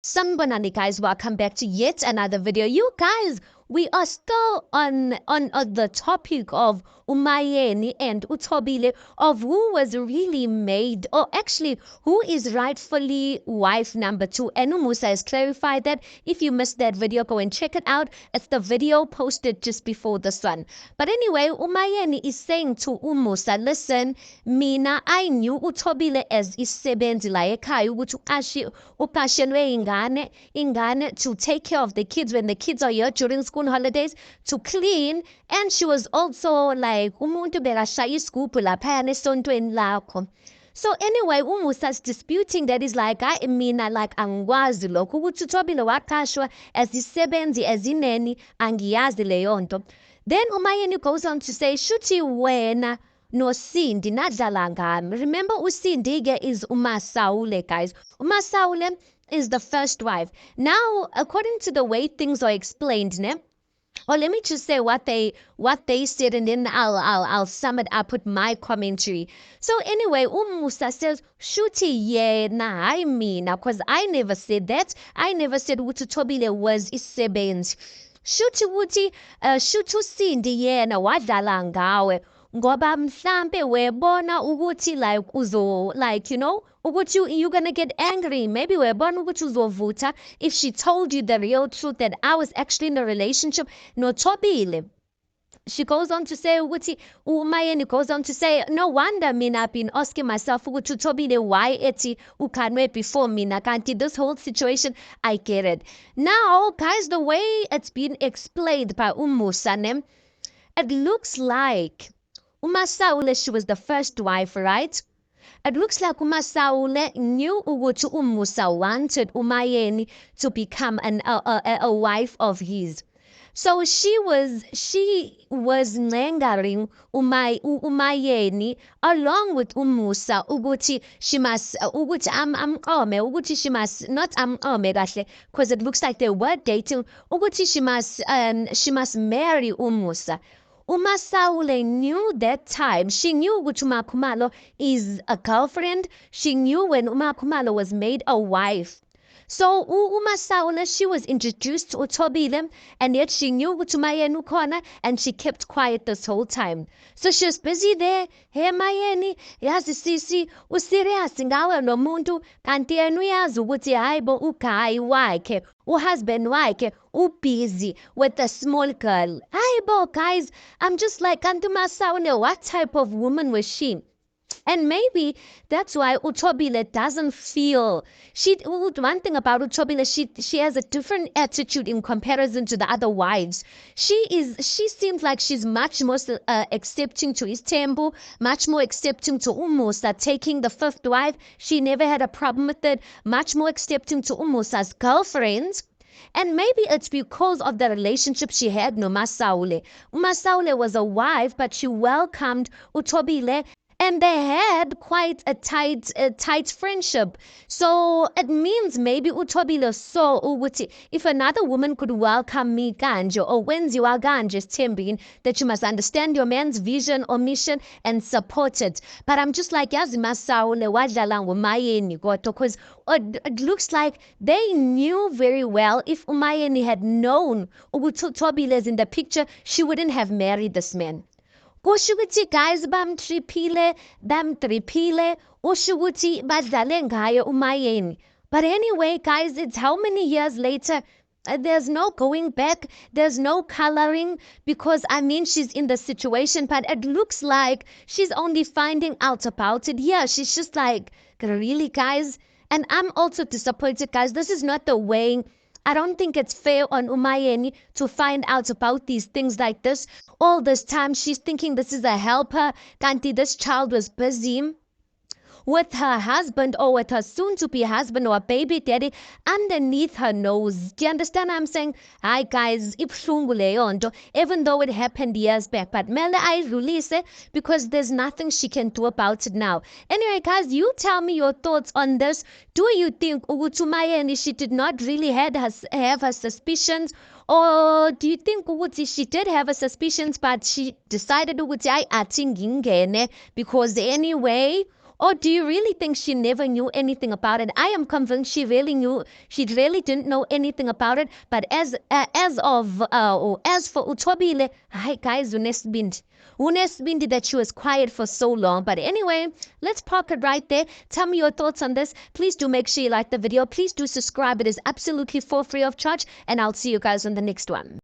Sanibonani guys, welcome back to yet another video. You guys, we are still on the topic of Umayeni and Utobile, of who was really made, or actually who is rightfully wife number two. And Umusa has clarified that. If you missed that video, go and check it out. It's the video posted just before this one. But anyway, Umayeni is saying to Umusa, listen, mina I knew Utobile as isebenzi la ekhaya ukuthi uqashelwe ingane to take care of the kids when the kids are here during school holidays, to clean, and she was also like umuntu bekashaya isigubhu laphayana esontweni lakho. So anyway, Umusa's disputing that. Is like, I mean, like angikwazi lokho ukuthi uThobile waqashwa as isebenzi as ineni, angiyazi leyo nto. Then Umayeni goes on to say, shuthi wena noSindi nadlala ngami. Remember, uSindi is uMasaule, guys. uMasaule is the first wife. Now, according to the way things are explained, ne? Or let me just say what they said, and then I'll sum it up with my commentary. So anyway, Musa says, "Shuti yena, I mean, because I never said that. I never said Ututobile was isebenzi. Shuti wuti, shutu Sindi yena wadlala ngawe." Ngoba mhlambe webona ukuthi like ukuthi you're gonna get angry. Maybe webona ukuthi uzovuta if she told you the real truth that I was actually in a relationship noThobile. She goes on to say ukuthi uMayeni goes on to say, no wonder mina I've been asking myself ukuthi uThobile why ethi ukhanwe before mina, kanti this whole situation I get it. Now guys, the way it's been explained by Musa, it looks like uMasaule, she was the first wife, right? It looks like uMasaule knew ukuthi uMusa wanted Umayeni to become a wife of his. So she was lingering Umayeni along with Umusa ukuthi she must ukuthi she must not kahle, because it looks like they were dating, ukuthi she must marry Umusa. Umasaule knew that time. She knew ukuthi uMakhumalo is a girlfriend. She knew when uMakhumalo was made a wife. So uMasaule, she was introduced to uThobile, and yet she knew ukuthi uMayeni ukhona, and she kept quiet this whole time. So she was busy there. Hey Mayeni, yazi sisi, userious ngawe lo muntu, kanti yena uyazi ukuthi hayibo uGuy wakhe, uhusband wakhe busy with a small girl. Hayibo guys, I'm just like, kanti uMasaule, what type of woman was she? And maybe that's why uThobile doesn't feel. One thing about uThobile, she has a different attitude in comparison to the other wives. She seems like she's much more accepting to his temple, much more accepting to Umusa taking the fifth wife. She never had a problem with it. Much more accepting to Umusa's girlfriends. And maybe it's because of the relationship she had no Masaule. Masaule was a wife, but she welcomed uThobile, and they had quite a tight friendship. So it means maybe uThobile saw ukuthi if another woman could welcome me kanje, or wenziwa kanje Tembin, that you must understand your man's vision or mission and support it. But I'm just like, yazi Masaule wadlala nguMayeni kodwa, because it looks like they knew very well. If Umayeni had known ukuthi uThobile is in the picture, she wouldn't have married this man. Kusho ukuthi guys bamtriphile, usho ukuthi badlale ngaye uMayeni. But anyway guys, it's how many years later? There's no going back, there's no coloring, because I mean she's in the situation, but it looks like she's only finding out about it. Yeah, she's just like, really guys? And I'm also disappointed guys. This is not the way. I don't think it's fair on Umayeni to find out about these things like this. All this time she's thinking this is a helper. Kanti this child was busy with her husband, or with her soon-to-be husband or baby daddy underneath her nose. Do you understand what I'm saying? Hi guys, ibuhlungu leyo nto, even though it happened years back. But mele release it, because there's nothing she can do about it now. Anyway guys, you tell me your thoughts on this. Do you think ukuthi uMayeni, she did not really have her suspicions? Or do you think ukuthi she did have her suspicions, but she decided ukuthi athi ngingene because anyway? Or do you really think she never knew anything about it? I am convinced she really knew. She really didn't know anything about it. But as for Utobile, hi guys, unesbindi that she was quiet for so long. But anyway, let's park it right there. Tell me your thoughts on this. Please do make sure you like the video. Please do subscribe. It is absolutely for free of charge. And I'll see you guys on the next one.